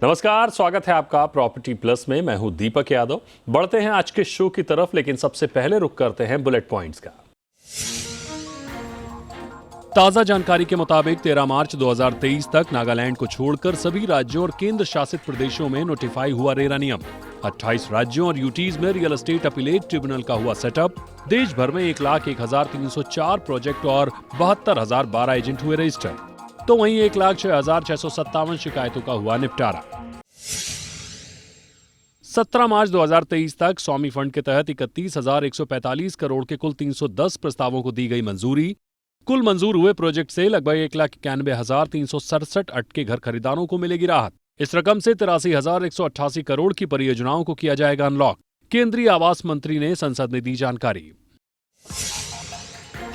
नमस्कार, स्वागत है आपका प्रॉपर्टी प्लस में। मैं हूं दीपक यादव। बढ़ते हैं आज के शो की तरफ, लेकिन सबसे पहले रुक करते हैं बुलेट पॉइंट्स का। ताजा जानकारी के मुताबिक 13 मार्च 2023 तक नागालैंड को छोड़कर सभी राज्यों और केंद्र शासित प्रदेशों में नोटिफाई हुआ रेरा नियम। 28 राज्यों और यूटीज में रियल एस्टेट अपीलेट ट्रिब्यूनल का हुआ सेटअप। देश भर में 1,01,304 प्रोजेक्ट और 72,012 एजेंट हुए रजिस्टर। तो वहीं 1,06,657 शिकायतों का हुआ निपटारा। 17 मार्च 2023 तक स्वामी फंड के तहत 31,145 करोड़ के कुल 310 प्रस्तावों को दी गई मंजूरी। कुल मंजूर हुए प्रोजेक्ट से लगभग 1,91,367 अटके घर खरीदारों को मिलेगी राहत। इस रकम से 83,188 करोड़ की परियोजनाओं को किया जाएगा अनलॉक। केंद्रीय आवास मंत्री ने संसद में दी जानकारी।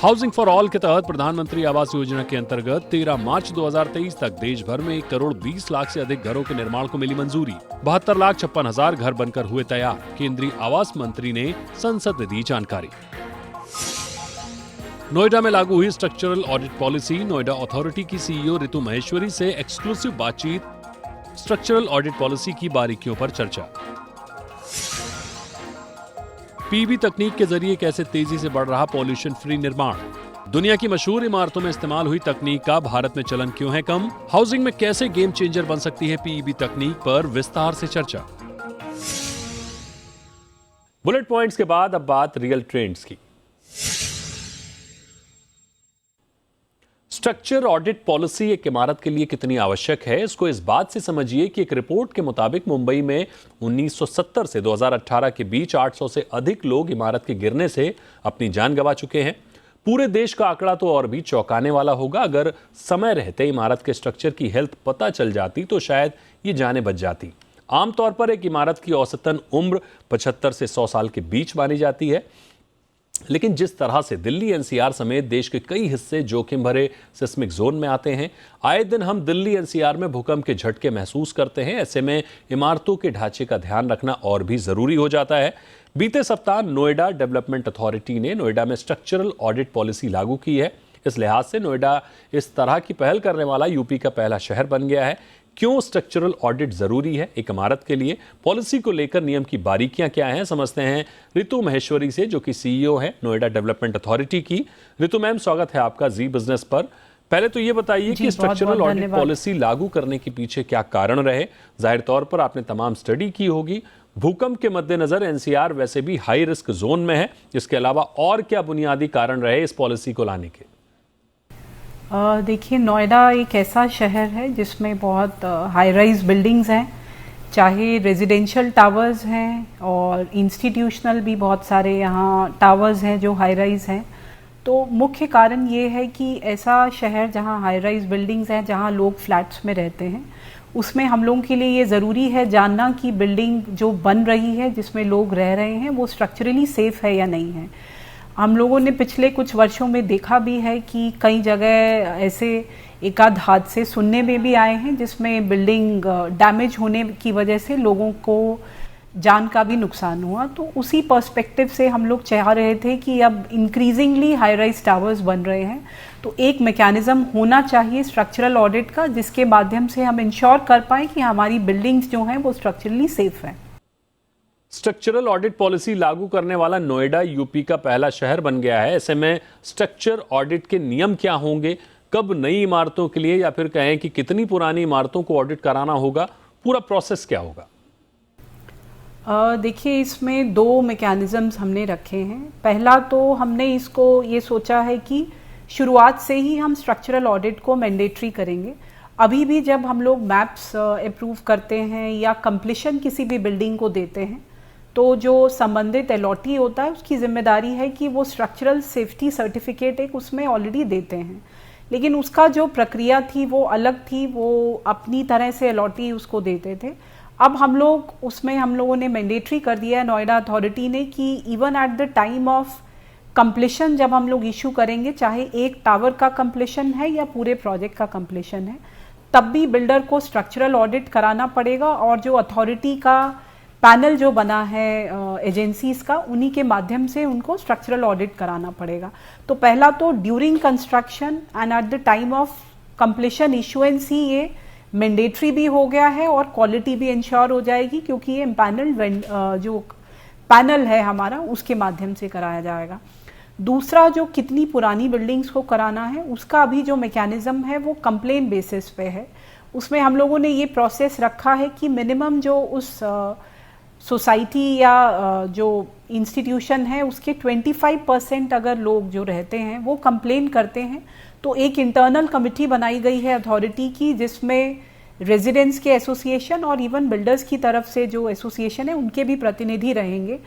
हाउसिंग फॉर ऑल के तहत प्रधानमंत्री आवास योजना के अंतर्गत 13 मार्च 2023 तक देश भर में 1,20,00,000 से अधिक घरों के निर्माण को मिली मंजूरी। 72,56,000 घर बनकर हुए तैयार। केंद्रीय आवास मंत्री ने संसद में दी जानकारी। नोएडा में लागू हुई structural audit policy. Noida authority की सीईओ रितु महेश्वरी से एक्सक्लूसिव बातचीत। स्ट्रक्चरल ऑडिट पॉलिसी की बारीकियों पर चर्चा। पीवी तकनीक के जरिए कैसे तेजी से बढ़ रहा पॉल्यूशन फ्री निर्माण। दुनिया की मशहूर इमारतों में इस्तेमाल हुई तकनीक का भारत में चलन क्यों है कम। हाउसिंग में कैसे गेम चेंजर बन सकती है पीईबी तकनीक पर विस्तार से चर्चा। बुलेट पॉइंट्स के बाद अब बात रियल ट्रेंड्स की। स्ट्रक्चर ऑडिट पॉलिसी एक इमारत के लिए कितनी आवश्यक है, इसको इस बात से समझिए कि एक रिपोर्ट के मुताबिक मुंबई में 1970 से 2018 के बीच 800 से अधिक लोग इमारत के गिरने से अपनी जान गंवा चुके हैं। पूरे देश का आंकड़ा तो और भी चौंकाने वाला होगा। अगर समय रहते इमारत के स्ट्रक्चर की हेल्थ पता चल जाती तो शायद ये जानें बच जाती। आमतौर पर एक इमारत की औसतन उम्र 75 से 100 साल के बीच मानी जाती है, लेकिन जिस तरह से दिल्ली एनसीआर समेत देश के कई हिस्से जोखिम भरे सिस्मिक जोन में आते हैं, आए दिन हम दिल्ली एनसीआर में भूकंप के झटके महसूस करते हैं। ऐसे में इमारतों के ढांचे का ध्यान रखना और भी जरूरी हो जाता है। बीते सप्ताह नोएडा डेवलपमेंट अथॉरिटी ने नोएडा में स्ट्रक्चरल ऑडिट पॉलिसी लागू की है। इस लिहाज से नोएडा इस तरह की पहल करने वाला यूपी का पहला शहर बन गया है। क्यों स्ट्रक्चरल ऑडिट जरूरी है एक इमारत के लिए, पॉलिसी को लेकर नियम की बारीकियां क्या हैं, समझते हैं रितु महेश्वरी से, जो कि सीईओ है नोएडा डेवलपमेंट अथॉरिटी की। रितु मैम, स्वागत है आपका जी बिजनेस पर। पहले तो ये बताइए कि स्ट्रक्चरल ऑडिट पॉलिसी लागू करने के पीछे क्या कारण रहे। जाहिर तौर पर आपने तमाम स्टडी की होगी। भूकंप के मद्देनजर एनसीआर वैसे भी हाई रिस्क जोन में है। इसके अलावा और क्या बुनियादी कारण रहे इस पॉलिसी को लाने के? देखिए, नोएडा एक ऐसा शहर है जिसमें बहुत हाई राइज बिल्डिंग्स हैं, चाहे रेजिडेंशियल टावर्स हैं और इंस्टीट्यूशनल भी बहुत सारे यहाँ टावर्स हैं जो हाई राइज हैं। तो मुख्य कारण ये है कि ऐसा शहर जहाँ हाई राइज बिल्डिंग्स हैं, जहाँ लोग फ्लैट्स में रहते हैं, उसमें हम लोगों के लिए ये ज़रूरी है जानना कि बिल्डिंग जो बन रही है, जिसमें लोग रह रहे हैं, वो स्ट्रक्चरली सेफ है या नहीं है। हम लोगों ने पिछले कुछ वर्षों में देखा भी है कि कई जगह ऐसे एकाध हादसे सुनने में भी आए हैं जिसमें बिल्डिंग डैमेज होने की वजह से लोगों को जान का भी नुकसान हुआ। तो उसी पर्सपेक्टिव से हम लोग चाह रहे थे कि अब इंक्रीजिंगली हाई राइज टावर्स बन रहे हैं, तो एक मैकेनिज्म होना चाहिए स्ट्रक्चरल ऑडिट का, जिसके माध्यम से हम इंश्योर कर पाए कि हमारी बिल्डिंग्स जो हैं वो स्ट्रक्चरली सेफ हैं। स्ट्रक्चरल ऑडिट पॉलिसी लागू करने वाला नोएडा यूपी का पहला शहर बन गया है। ऐसे में स्ट्रक्चर ऑडिट के नियम क्या होंगे, कब नई इमारतों के लिए या फिर कहें कि कितनी पुरानी इमारतों को ऑडिट कराना होगा, पूरा प्रोसेस क्या होगा? देखिए, इसमें दो मैकेनिज्म्स हमने रखे हैं। पहला तो हमने इसको ये सोचा है कि शुरुआत से ही हम स्ट्रक्चरल ऑडिट को मैंडेटरी करेंगे। अभी भी जब हम लोग मैप्स अप्रूव करते हैं या कंप्लीशन किसी भी बिल्डिंग को देते हैं, तो जो संबंधित अलॉटी होता है उसकी जिम्मेदारी है कि वो स्ट्रक्चरल सेफ्टी सर्टिफिकेट एक उसमें ऑलरेडी देते हैं, लेकिन उसका जो प्रक्रिया थी वो अलग थी, वो अपनी तरह से अलॉटी उसको देते थे। अब हम लोगों ने मैंडेटरी कर दिया है नोएडा अथॉरिटी ने कि even at the time of completion जब हम लोग इशू करेंगे, चाहे एक टावर का कंप्लीशन है या पूरे प्रोजेक्ट का कंप्लीशन है, तब भी बिल्डर को स्ट्रक्चरल ऑडिट कराना पड़ेगा। और जो अथॉरिटी का पैनल जो बना है एजेंसीज का, उन्हीं के माध्यम से उनको स्ट्रक्चरल ऑडिट कराना पड़ेगा। तो पहला तो during construction and at the time of completion issuance ही ये मैंडेटरी भी हो गया है और क्वालिटी भी इंश्योर हो जाएगी, क्योंकि ये इम्पैनल्ड जो पैनल है हमारा उसके माध्यम से कराया जाएगा। दूसरा, जो कितनी पुरानी बिल्डिंग्स को कराना है उसका अभी जो मैकेनिज्म है वो कंप्लेन बेसिस पे है। उसमें हम लोगों ने ये प्रोसेस रखा है कि मिनिमम जो उस सोसाइटी या जो इंस्टीट्यूशन है उसके 25% अगर लोग जो रहते हैं वो कंप्लेन करते हैं, तो एक इंटरनल कमिटी बनाई गई है अथॉरिटी की, जिसमें रेजिडेंट्स के एसोसिएशन और इवन बिल्डर्स की तरफ से जो एसोसिएशन है उनके भी प्रतिनिधि रहेंगे,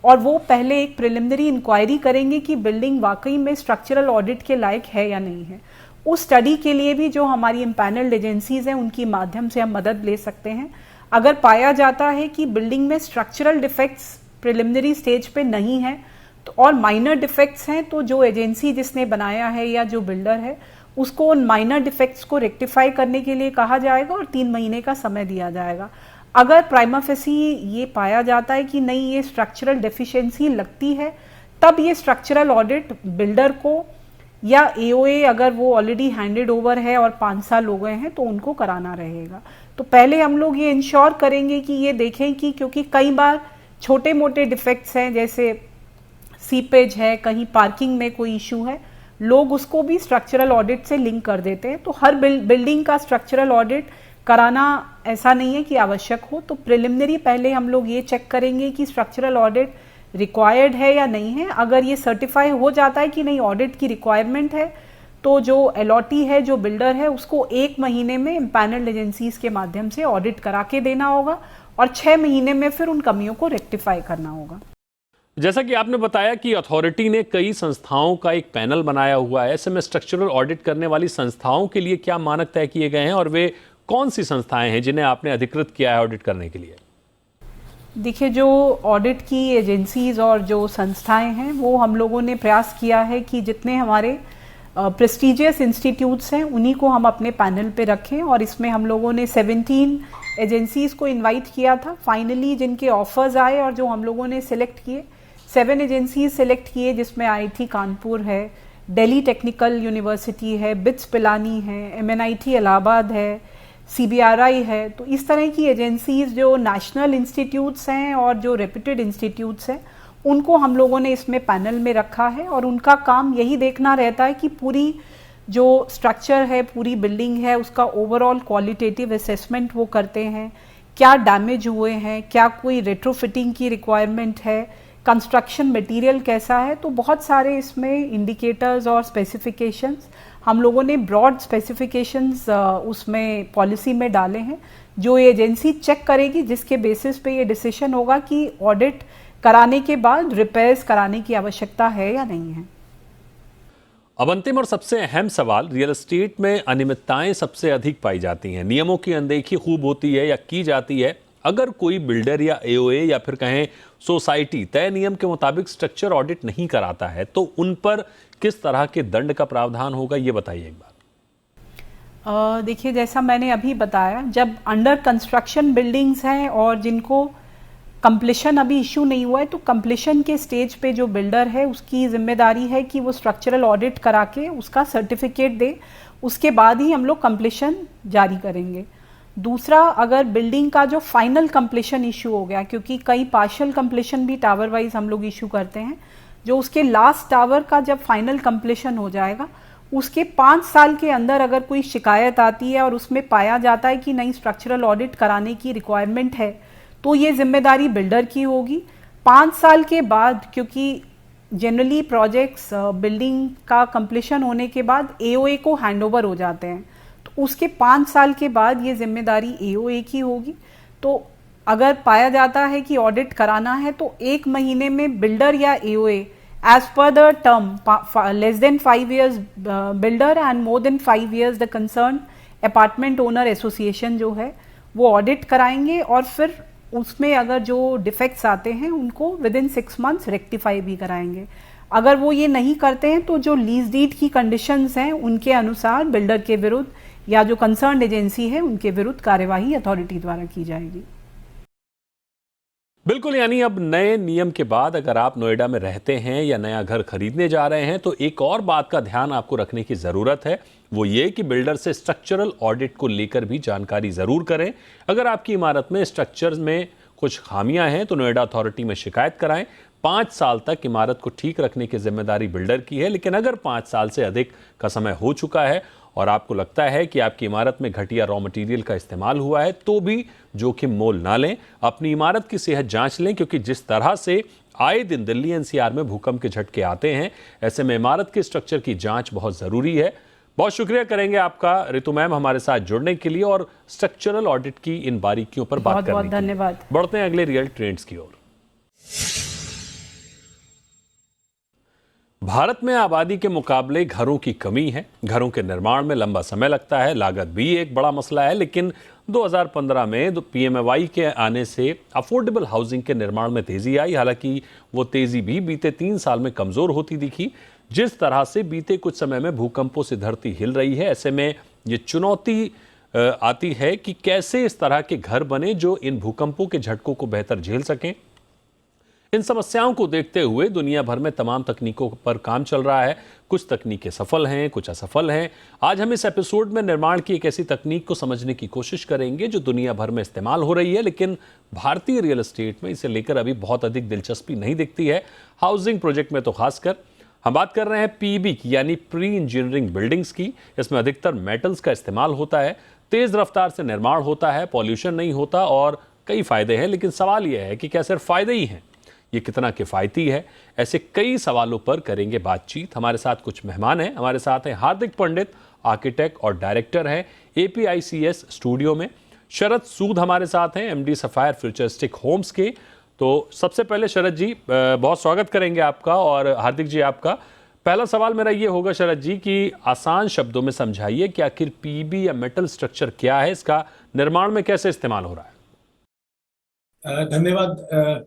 और वो पहले एक प्रिलिमिनरी इंक्वायरी करेंगे कि बिल्डिंग वाकई में स्ट्रक्चरल ऑडिट के लायक है या नहीं है। उस स्टडी के लिए भी जो हमारी इम्पैनल्ड एजेंसीज हैं उनकी माध्यम से हम मदद ले सकते हैं। अगर पाया जाता है कि बिल्डिंग में स्ट्रक्चरल डिफेक्ट्स प्रिलिमिनरी स्टेज पे नहीं है तो और माइनर डिफेक्ट्स हैं, तो जो एजेंसी जिसने बनाया है या जो बिल्डर है उसको उन माइनर डिफेक्ट्स को रेक्टिफाई करने के लिए कहा जाएगा और 3 महीने का समय दिया जाएगा। अगर प्राइमा फेसी ये पाया जाता है कि नहीं ये स्ट्रक्चरल डेफिशिएंसी लगती है, तब ये स्ट्रक्चरल ऑडिट बिल्डर को या एओए अगर वो ऑलरेडी हैंडेड ओवर है और 5 साल हो गए हैं तो उनको कराना रहेगा। तो पहले हम लोग ये इंश्योर करेंगे कि ये देखें कि, क्योंकि कई बार छोटे मोटे डिफेक्ट्स हैं जैसे सीपेज है, कहीं पार्किंग में कोई इशू है, लोग उसको भी स्ट्रक्चरल ऑडिट से लिंक कर देते हैं। तो हर बिल्डिंग का स्ट्रक्चरल ऑडिट कराना ऐसा नहीं है कि आवश्यक हो। तो प्रिलिमिनरी पहले हम लोग ये चेक करेंगे कि स्ट्रक्चरल ऑडिट रिक्वायर्ड है या नहीं है। अगर ये सर्टिफाई हो जाता है कि नहीं ऑडिट की रिक्वायरमेंट है, तो जो अलॉटी है, जो बिल्डर है, उसको 1 महीने में इम्पैनल्ड एजेंसीज के माध्यम से ऑडिट करा के देना होगा और 6 महीने में फिर उन कमियों को रेक्टिफाई करना होगा। जैसा कि आपने बताया कि अथॉरिटी ने कई संस्थाओं का एक पैनल बनाया हुआ है, ऐसे में स्ट्रक्चरल ऑडिट करने वाली संस्थाओं के लिए क्या मानक तय किए गए हैं और वे कौन सी संस्थाएं हैं जिन्हें आपने अधिकृत किया है ऑडिट करने के लिए? देखिए, जो ऑडिट की एजेंसीज और जो संस्थाएं हैं वो हम लोगों ने प्रयास किया है कि जितने हमारे प्रेस्टिजियस इंस्टीट्यूट्स हैं उन्हीं को हम अपने पैनल पे रखें, और इसमें हम लोगों ने 17 एजेंसीज को इनवाइट किया था। फाइनली जिनके ऑफर्स आए और जो हम लोगों ने सिलेक्ट किए, 7 एजेंसीज सिलेक्ट किए, जिसमें IIT कानपुर है, दिल्ली टेक्निकल यूनिवर्सिटी है, बिट्स पिलानी है, MNIT इलाहाबाद है, CBRI है। तो इस तरह की एजेंसीज जो नेशनल इंस्टीट्यूट्स हैं और जो रेप्यूटेड इंस्टीट्यूट्स हैं उनको हम लोगों ने इसमें पैनल में रखा है, और उनका काम यही देखना रहता है कि पूरी जो स्ट्रक्चर है, पूरी बिल्डिंग है, उसका ओवरऑल क्वालिटेटिव असेसमेंट वो करते हैं, क्या डैमेज हुए हैं, क्या कोई रेट्रोफिटिंग की रिक्वायरमेंट है, कंस्ट्रक्शन मटेरियल कैसा है। तो बहुत सारे इसमें इंडिकेटर्स और स्पेसिफिकेशंस हम लोगों ने ब्रॉड स्पेसिफिकेशंस उसमें पॉलिसी में डाले हैं, जो ये एजेंसी चेक करेगी, जिसके बेसिस पे ये डिसीजन होगा कि ऑडिट कराने के बाद रिपेयर्स कराने की आवश्यकता है या नहीं है। अब अंतिम और सबसे अहम सवाल, रियल एस्टेट में अनियमितताएं सबसे अधिक पाई जाती हैं, नियमों की अनदेखी खूब होती है या की जाती है। अगर कोई बिल्डर या एओए या फिर कहें सोसाइटी तय नियम के मुताबिक स्ट्रक्चर ऑडिट नहीं कराता है तो उन पर किस तरह के दंड का प्रावधान होगा, ये बताइए एक बार। देखिए, जैसा मैंने अभी बताया, जब अंडर कंस्ट्रक्शन बिल्डिंग्स हैं और जिनको कंप्लीशन अभी इशू नहीं हुआ है, तो कंप्लीशन के स्टेज पे जो बिल्डर है उसकी जिम्मेदारी है कि वो स्ट्रक्चरल ऑडिट करा के उसका सर्टिफिकेट दे, उसके बाद ही हम लोग कंप्लीशन जारी करेंगे। दूसरा, अगर बिल्डिंग का जो फाइनल कंप्लीशन इशू हो गया, क्योंकि कई पार्शियल कंप्लीशन भी टावर वाइज हम लोग इशू करते हैं, जो उसके लास्ट टावर का जब फाइनल कंप्लीशन हो जाएगा उसके 5 साल के अंदर अगर कोई शिकायत आती है और उसमें पाया जाता है कि नहीं स्ट्रक्चरल ऑडिट कराने की रिक्वायरमेंट है, तो ये जिम्मेदारी बिल्डर की होगी। 5 साल के बाद, क्योंकि जनरली प्रोजेक्ट्स बिल्डिंग का कंप्लीशन होने के बाद एओए को हैंडओवर हो जाते हैं, तो उसके 5 साल के बाद ये जिम्मेदारी एओए की होगी। तो अगर पाया जाता है कि ऑडिट कराना है तो 1 महीने में बिल्डर या AOA as per the term less than 5 years builder and more than 5 years the concern apartment owner association जो है वो ऑडिट कराएंगे, और फिर उसमें अगर जो डिफेक्ट्स आते हैं उनको विदिन 6 months रेक्टिफाई भी कराएंगे। अगर वो ये नहीं करते हैं तो जो लीज डीड की कंडीशंस हैं उनके अनुसार बिल्डर के विरुद्ध या जो कंसर्न एजेंसी है उनके विरुद्ध कार्यवाही अथॉरिटी द्वारा की जाएगी। बिल्कुल, यानी अब नए नियम के बाद अगर आप नोएडा में रहते हैं या नया घर खरीदने जा रहे हैं तो एक और बात का ध्यान आपको रखने की ज़रूरत है। वो ये कि बिल्डर से स्ट्रक्चरल ऑडिट को लेकर भी जानकारी ज़रूर करें। अगर आपकी इमारत में स्ट्रक्चर में कुछ खामियां हैं तो नोएडा अथॉरिटी में शिकायत कराएं। 5 साल तक इमारत को ठीक रखने की जिम्मेदारी बिल्डर की है, लेकिन अगर 5 साल से अधिक का समय हो चुका है और आपको लगता है कि आपकी इमारत में घटिया रॉ मटेरियल का इस्तेमाल हुआ है तो भी जोखिम मोल ना लें। अपनी इमारत की सेहत जांच लें, क्योंकि जिस तरह से आए दिन दिल्ली एनसीआर में भूकंप के झटके आते हैं, ऐसे में इमारत के स्ट्रक्चर की जांच बहुत ज़रूरी है। बहुत शुक्रिया करेंगे आपका रितु मैम हमारे साथ जुड़ने के लिए और स्ट्रक्चरल ऑडिट की इन बारीकियों पर बात करने के लिए। बहुत धन्यवाद। बढ़ते हैं अगले रियल ट्रेंड्स की ओर। भारत में आबादी के मुकाबले घरों की कमी है। घरों के निर्माण में लंबा समय लगता है, लागत भी एक बड़ा मसला है। लेकिन 2015 में पीएमएवाई के आने से अफोर्डेबल हाउसिंग के निर्माण में तेजी आई। हालांकि वो तेजी भी बीते 3 साल में कमजोर होती दिखी। जिस तरह से बीते कुछ समय में भूकंपों से धरती हिल रही है, ऐसे में ये चुनौती आती है कि कैसे इस तरह के घर बने जो इन भूकंपों के झटकों को बेहतर झेल सकें। इन समस्याओं को देखते हुए दुनिया भर में तमाम तकनीकों पर काम चल रहा है। कुछ तकनीकें सफल हैं, कुछ असफल हैं। आज हम इस एपिसोड में निर्माण की एक ऐसी तकनीक को समझने की कोशिश करेंगे जो दुनिया भर में इस्तेमाल हो रही है, लेकिन भारतीय रियल एस्टेट में इसे लेकर अभी बहुत अधिक दिलचस्पी नहीं दिखती है। हाउसिंग प्रोजेक्ट में तो खासकर हम बात कर रहे हैं पीबी की, यानी प्री इंजीनियरिंग बिल्डिंग्स की। इसमें अधिकतर मेटल्स का इस्तेमाल होता है, तेज रफ्तार से निर्माण होता है, पॉल्यूशन नहीं होता और कई फायदे हैं। लेकिन सवाल यह है कि क्या सिर्फ फायदे ही हैं? ये कितना किफ़ायती है? ऐसे कई सवालों पर करेंगे बातचीत। हमारे साथ कुछ मेहमान हैं। हमारे साथ हैं हार्दिक पंडित, आर्किटेक्ट और डायरेक्टर हैं एपीआईसीएस स्टूडियो में। शरद सूद हमारे साथ हैं, एमडी सफायर फ्यूचरिस्टिक होम्स के। तो सबसे पहले शरद जी, बहुत स्वागत करेंगे आपका, और हार्दिक जी आपका। पहला सवाल मेरा ये होगा शरद जी कि आसान शब्दों में समझाइए कि आखिर पीबी या मेटल स्ट्रक्चर क्या है, इसका निर्माण में कैसे इस्तेमाल हो रहा है? धन्यवाद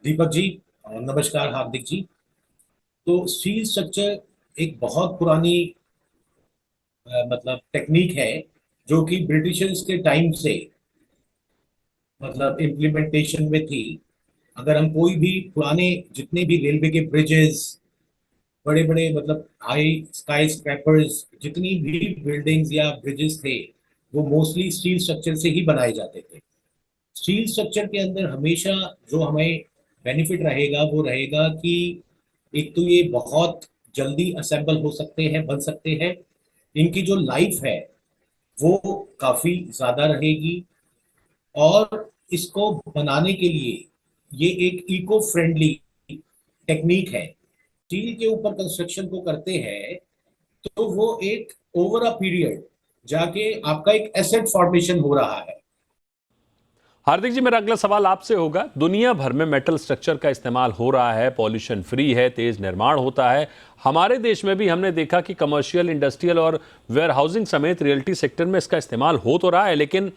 दीपक जी और नमस्कार हार्दिक जी। तो स्टील स्ट्रक्चर एक बहुत पुरानी मतलब टेक्निक है जो कि ब्रिटिशर्स के टाइम से मतलब इम्प्लीमेंटेशन में थी। अगर हम कोई भी पुराने जितने भी रेलवे के ब्रिजेस, बड़े बड़े मतलब हाई स्काई स्क्रैपर्स, जितनी भी बिल्डिंग्स या ब्रिजेस थे वो मोस्टली स्टील स्ट्रक्चर से ही बनाए जाते थे। स्टील स्ट्रक्चर के अंदर हमेशा जो हमें बेनिफिट रहेगा वो रहेगा कि एक तो ये बहुत जल्दी असेंबल हो सकते हैं, बन सकते हैं। इनकी जो लाइफ है वो काफी ज्यादा रहेगी और इसको बनाने के लिए ये एक इको फ्रेंडली टेक्निक है। स्टील के ऊपर कंस्ट्रक्शन को करते हैं तो वो एक ओवर अ पीरियड जाके आपका एक एसेट फॉर्मेशन हो रहा है। हार्दिक जी, मेरा अगला सवाल आपसे होगा। दुनिया भर में मेटल स्ट्रक्चर का इस्तेमाल हो रहा है, पॉल्यूशन फ्री है, तेज निर्माण होता है। हमारे देश में भी हमने देखा कि कमर्शियल, इंडस्ट्रियल और वेयर हाउसिंग समेत रियल्टी सेक्टर में इसका इस्तेमाल हो तो रहा है, लेकिन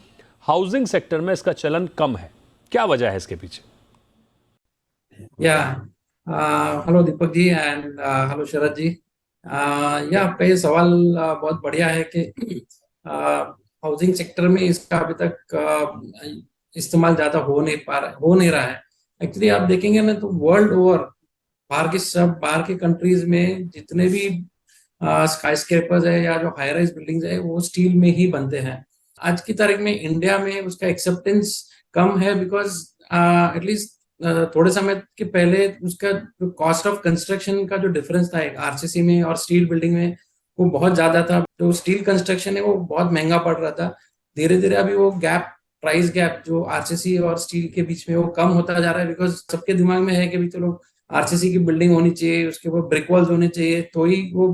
हाउसिंग सेक्टर में इसका चलन कम है। क्या वजह है इसके पीछे? Hello Deepak ji and hello Sharad ji. आपका ये सवाल बहुत बढ़िया है कि हाउसिंग सेक्टर में इसका अभी तक इस्तेमाल ज्यादा हो नहीं रहा है। एक्चुअली आप देखेंगे ना तो वर्ल्ड ओवर बाहर के कंट्रीज में जितने भी स्काई स्क्रेपर्स है या जो हाई राइज बिल्डिंग्स है वो स्टील में ही बनते हैं। आज की तारीख में इंडिया में उसका एक्सेप्टेंस कम है बिकॉज एटलीस्ट थोड़े समय के पहले उसका जो कॉस्ट ऑफ कंस्ट्रक्शन का जो डिफरेंस था एक आरसीसी में और स्टील बिल्डिंग में वो बहुत ज्यादा था। जो स्टील कंस्ट्रक्शन है वो बहुत महंगा पड़ रहा था। धीरे धीरे अभी वो प्राइस गैप जो आरसीसी और स्टील के बीच में वो कम होता जा रहा है बिकॉज सबके दिमाग में है कि भाई चलो आरसीसी की बिल्डिंग होनी चाहिए, उसके ऊपर ब्रिक वॉल्स होने चाहिए तो ही वो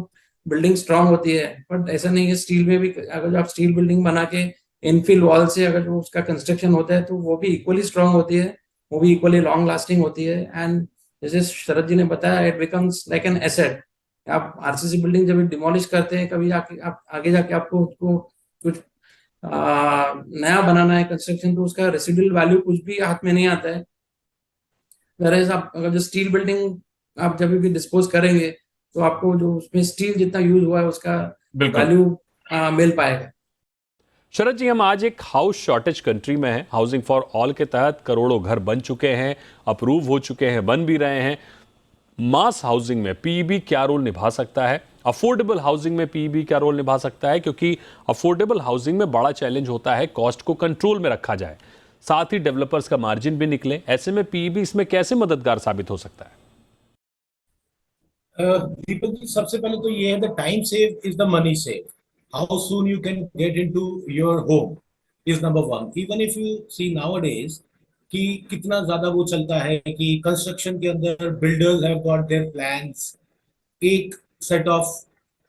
बिल्डिंग स्ट्रांग होती है। बट ऐसा नहीं है, स्टील में भी अगर आप स्टील बिल्डिंग बना के इनफिल वॉल से अगर जो उसका कंस्ट्रक्शन होता है तो वो भी इक्वली स्ट्रांग होती है, वो भी इक्वली लॉन्ग लास्टिंग होती है। एंड जैसे शरद जी ने बताया, it becomes like an asset. आप आरसीसी बिल्डिंग जब डिमोलिश करते हैं, कभी आगे जाके आपको उसको कुछ नया बनाना है कंस्ट्रक्शन, तो उसका रेसिडुअल वैल्यू कुछ भी हाथ में नहीं आता है। वैसे आप अगर जो स्टील बिल्डिंग आप जब भी डिस्पोज करेंगे तो आपको जो उसमें स्टील जितना यूज हुआ है उसका वैल्यू मिल पाएगा। शरद जी, हम आज एक हाउस शॉर्टेज कंट्री में हैं। हाउसिंग फॉर ऑल के तहत करोड़ों घर बन चुके हैं, अप्रूव हो चुके हैं, बन भी रहे हैं। मास हाउसिंग में पीईबी क्या रोल निभा सकता है? अफोर्डेबल हाउसिंग में पीईबी क्या रोल निभा सकता है? क्योंकि अफोर्डेबल हाउसिंग में बड़ा चैलेंज होता है कॉस्ट को कंट्रोल में रखा जाए, साथ ही डेवलपर्स का मार्जिन भी निकले। ऐसे में पीईबी इसमें कैसे मददगार साबित हो सकता है? दीपक जी, सबसे पहले तो ये है, the time save is the money save. How soon you can get into your home is number one. Even if you see nowadays कि कितना ज्यादा वो चलता है कि कंस्ट्रक्शन के अंदर builders have got their plans. एक सेट ऑफ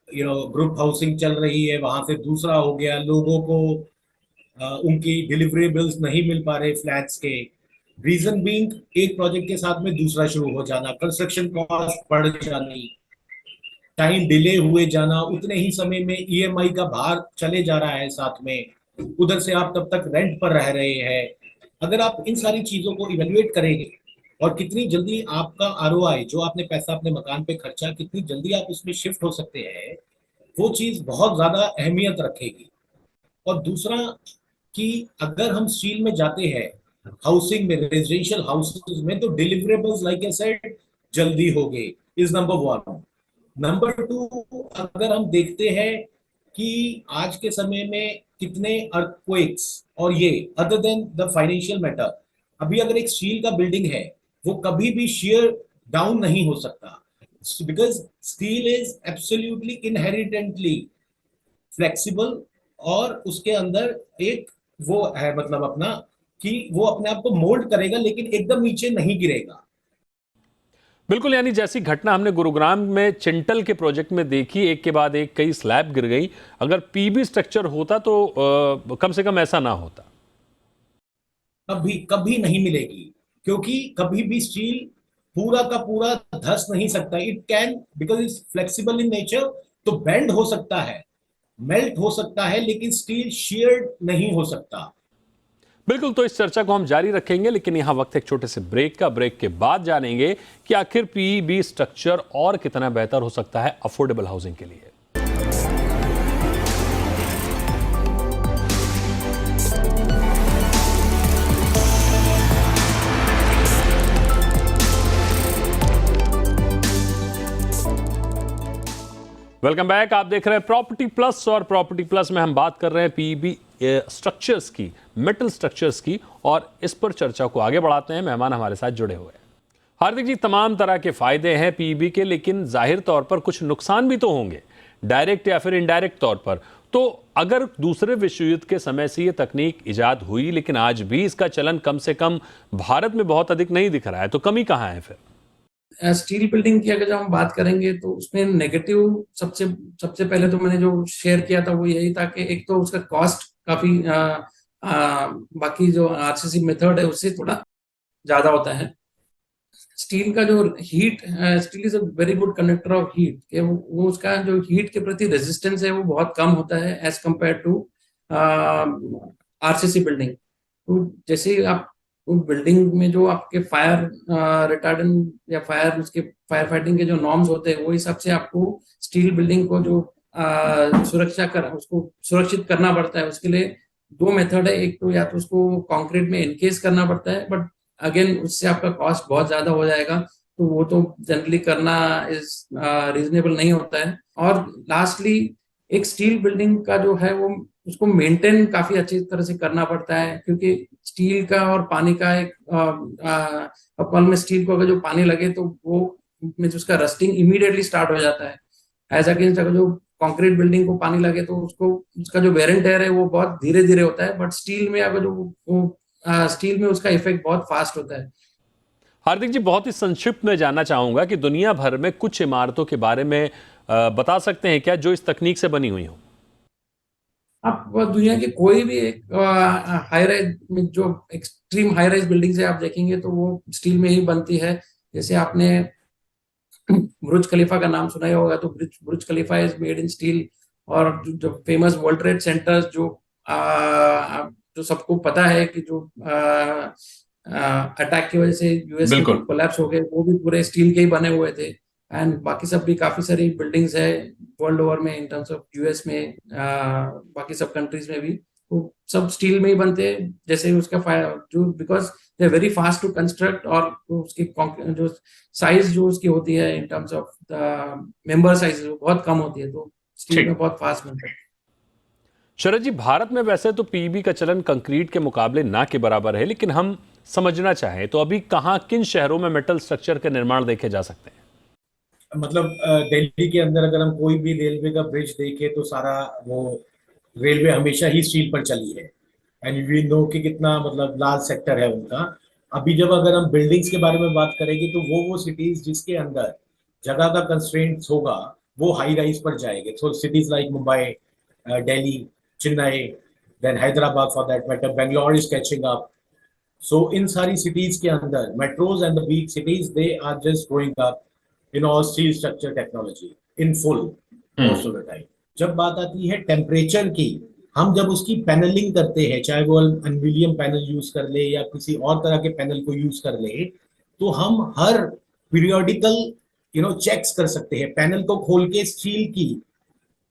ग्रुप हाउसिंग चल रही है, वहां से दूसरा हो गया, लोगों को उनकी डिलीवरेबल्स नहीं मिल पा रहे फ्लैट्स के. रीजन बीइंग, एक प्रोजेक्ट के साथ में दूसरा शुरू हो जाना, कंस्ट्रक्शन कॉस्ट बढ़ जानी, टाइम डिले हुए जाना, उतने ही समय में ईएमआई का भार चले जा रहा है साथ में, उधर से आप तब तक रेंट पर रह रहे हैं. अगर आप इन सारी चीजों को इवेल्युएट करेंगे और कितनी जल्दी आपका आरओआई, जो आपने पैसा अपने मकान पे खर्चा, कितनी जल्दी आप उसमें शिफ्ट हो सकते हैं, वो चीज बहुत ज्यादा अहमियत रखेगी. और दूसरा कि अगर हम स्टील में जाते हैं हाउसिंग में, रेजिडेंशियल हाउसेज में, तो डिलीवरेबल्स लाइक आई सेड जल्दी हो गए, is number one. Number two, अगर हम देखते हैं कि आज के समय में कितने अर्थक्वेक्स और ये, other than the financial matter, अभी अगर एक स्टील का बिल्डिंग है वो कभी भी शेयर डाउन नहीं हो सकता, because steel is absolutely inherently flexible. और उसके अंदर एक वो है, मतलब अपना, कि वो अपने आप को मोल्ड करेगा लेकिन एकदम नीचे नहीं गिरेगा. बिल्कुल, यानी जैसी घटना हमने गुरुग्राम में चिंटल के प्रोजेक्ट में देखी, एक के बाद एक कई स्लैब गिर गई। अगर पीबी स्ट्रक्चर होता तो कम से कम ऐसा ना होता। कभी कभी नहीं मिलेगी, क्योंकि कभी भी स्टील पूरा का पूरा धंस नहीं सकता. It can, because it's flexible in nature, तो बेंड हो सकता है, मेल्ट हो सकता है, लेकिन स्टील शियर्ड नहीं हो सकता. बिल्कुल, तो इस चर्चा को हम जारी रखेंगे, लेकिन यहां वक्त एक छोटे से ब्रेक का। ब्रेक के बाद जानेंगे कि आखिर पीईबी स्ट्रक्चर और कितना बेहतर हो सकता है अफोर्डेबल हाउसिंग के लिए। Welcome back. आप देख रहे हैं प्रॉपर्टी प्लस, और प्रॉपर्टी प्लस में हम बात कर रहे हैं पीईबी स्ट्रक्चर्स की, मेटल स्ट्रक्चर्स की, और इस पर चर्चा को आगे बढ़ाते हैं। मेहमान हमारे साथ जुड़े हुए हैं। हार्दिक जी, तमाम तरह के फायदे हैं पीईबी के, लेकिन जाहिर तौर पर कुछ नुकसान भी तो होंगे, डायरेक्ट या फिर इनडायरेक्ट तौर पर। तो अगर दूसरे विश्व युद्ध के समय से ये तकनीक इजाद हुई, लेकिन आज भी इसका चलन कम से कम भारत में बहुत अधिक नहीं दिख रहा है, तो कमी कहाँ है फिर? स्टील बिल्डिंग की अगर जब हम बात करेंगे तो उसमें नेगेटिव सबसे पहले तो मैंने जो शेयर किया था वो यही था कि एक तो उसका कॉस्ट काफी बाकी जो आरसीसी मेथड है उससे थोड़ा ज्यादा होता है. स्टील का जो heat, steel is a very good conductor of heat, कि वो उसका जो हीट के प्रति रेजिस्टेंस है वो बहुत कम होता है as compare to RCC building. तो जैसे आप बिल्डिंग में जो आपके फायर रिटार्डेंट या फायर फाइटिंग के जो नॉर्म्स होते हैं वो हिसाब से आपको स्टील बिल्डिंग को जो उसको सुरक्षित करना पड़ता है. उसके लिए दो मेथड है. एक तो या तो उसको कंक्रीट में एनकेस करना पड़ता है, बट अगेन उससे आपका कॉस्ट बहुत ज्यादा हो जाएगा, तो वो तो जनरली करना इज रीजनेबल नहीं होता है. और लास्टली एक स्टील बिल्डिंग का जो है वो उसको मेंटेन काफी अच्छी तरह से करना पड़ता है, क्योंकि स्टील का और पानी का एक कॉल में स्टील को अगर जो पानी लगे तो वो में उसका रस्टिंग इमीडिएटली स्टार्ट हो जाता है. एज अगेंस्ट अगर जो कंक्रीट बिल्डिंग को पानी लगे तो उसका जो वेर एंड टेयर है वो बहुत धीरे धीरे होता है, बट स्टील में अगर स्टील में उसका इफेक्ट बहुत फास्ट होता है. हार्दिक जी, बहुत ही संक्षिप्त में जानना चाहूंगा कि दुनिया भर में कुछ इमारतों के बारे में बता सकते हैं क्या जो इस तकनीक से बनी हुई हो? आप दुनिया के कोई भी एक हाई राइज में जो एक्सट्रीम हाई राइज बिल्डिंग है आप देखेंगे तो वो स्टील में ही बनती है. जैसे आपने बुर्ज खलीफा का नाम सुना ही होगा, तो बुर्ज खलीफा इज मेड इन स्टील. और जो फेमस वर्ल्ड ट्रेड सेंटर्स जो सबको पता है कि जो अटैक की वजह से यूएस के कोलैप्स हो गए, वो भी पूरे स्टील के ही बने हुए थे. एंड बाकी सब भी काफी सारी बिल्डिंग्स है वर्ल्ड ओवर में, इन टर्म्स ऑफ यूएस में, बाकी सब कंट्रीज में भी. वो सब स्टील में ही बनते हैं, जैसे उसका जो because they are very fast to construct, और उसकी जो साइज जो उसकी होती है in terms of the member size बहुत कम होती है, तो स्टील में बहुत फास्ट बनता है। शरद जी, भारत में वैसे तो पीईबी का चलन कंक्रीट के मुकाबले ना के बराबर है, लेकिन हम समझना चाहें तो अभी कहाँ, किन शहरों में मेटल स्ट्रक्चर के निर्माण देखे जा सकते हैं? मतलब दिल्ली के अंदर अगर हम कोई भी रेलवे का ब्रिज देखें तो सारा वो रेलवे हमेशा ही स्टील पर चली है, एंड वी नो कि कितना मतलब लार्ज सेक्टर है उनका। अभी जब अगर हम बिल्डिंग्स के बारे में बात करेंगे तो वो सिटीज जिसके अंदर जगह का कंस्ट्रेंट्स होगा वो हाई राइज पर जाएंगे। So cities like Mumbai, Delhi, Chennai, then Hyderabad for that matter, Bangalore is catching up. So इन सारी सिटीज के अंदर metros and the big cities they are just going up in all steel structure technology in full most of the time. जब बात आती है temperature की, हम जब उसकी पैनलिंग करते हैं, चाहे वो एल्यूमिनियम पैनल यूज कर ले या किसी और तरह के पैनल को यूज कर ले, तो हम हर पीरियोडिकल चेक्स कर सकते हैं। पैनल को खोल के स्टील की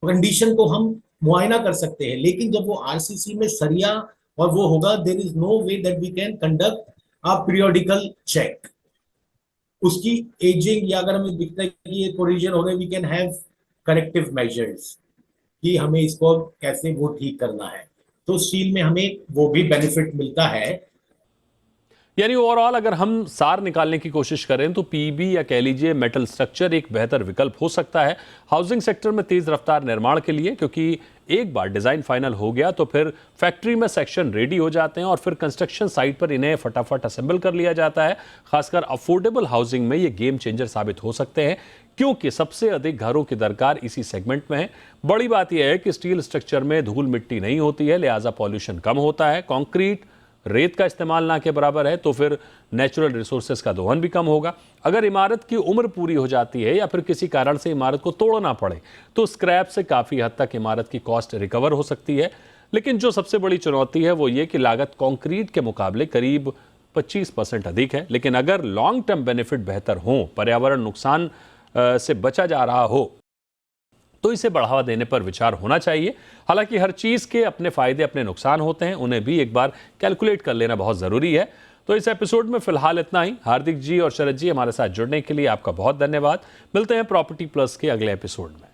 कंडीशन को हम मुआयना कर सकते हैं, लेकिन जब वो आरसीसी में सरिया और वो होगा, there is no way that we can conduct a periodical check. उसकी एजिंग या अगर हमें दिखता है कि ये कोरिजन हो गए, we can have corrective measures कि हमें इसको कैसे वो ठीक करना है। तो स्टील में हमें वो भी बेनिफिट मिलता है। यानी ओवरऑल अगर हम सार निकालने की कोशिश करें तो पीईबी या कह लीजिए मेटल स्ट्रक्चर एक बेहतर विकल्प हो सकता है हाउसिंग सेक्टर में तेज रफ्तार निर्माण के लिए, क्योंकि एक बार डिजाइन फाइनल हो गया तो फिर फैक्ट्री में सेक्शन रेडी हो जाते हैं और फिर कंस्ट्रक्शन साइट पर इन्हें फटाफट असेंबल कर लिया जाता है। खासकर अफोर्डेबल हाउसिंग में ये गेम चेंजर साबित हो सकते हैं, क्योंकि सबसे अधिक घरों की दरकार इसी सेगमेंट में है। बड़ी बात यह है कि स्टील स्ट्रक्चर में धूल मिट्टी नहीं होती है, लिहाजा पॉल्यूशन कम होता है। कंक्रीट, रेत का इस्तेमाल ना के बराबर है, तो फिर नेचुरल रिसोर्सेज का दोहन भी कम होगा। अगर इमारत की उम्र पूरी हो जाती है या फिर किसी कारण से इमारत को तोड़ना पड़े तो स्क्रैप से काफ़ी हद तक इमारत की कॉस्ट रिकवर हो सकती है। लेकिन जो सबसे बड़ी चुनौती है वो ये कि लागत कंक्रीट के मुकाबले करीब 25% अधिक है। लेकिन अगर लॉन्ग टर्म बेनिफिट बेहतर हो, पर्यावरण नुकसान से बचा जा रहा हो, तो इसे बढ़ावा देने पर विचार होना चाहिए। हालांकि हर चीज के अपने फायदे अपने नुकसान होते हैं, उन्हें भी एक बार कैलकुलेट कर लेना बहुत जरूरी है। तो इस एपिसोड में फिलहाल इतना ही। हार्दिक जी और शरद जी, हमारे साथ जुड़ने के लिए आपका बहुत धन्यवाद। मिलते हैं प्रॉपर्टी प्लस के अगले एपिसोड में।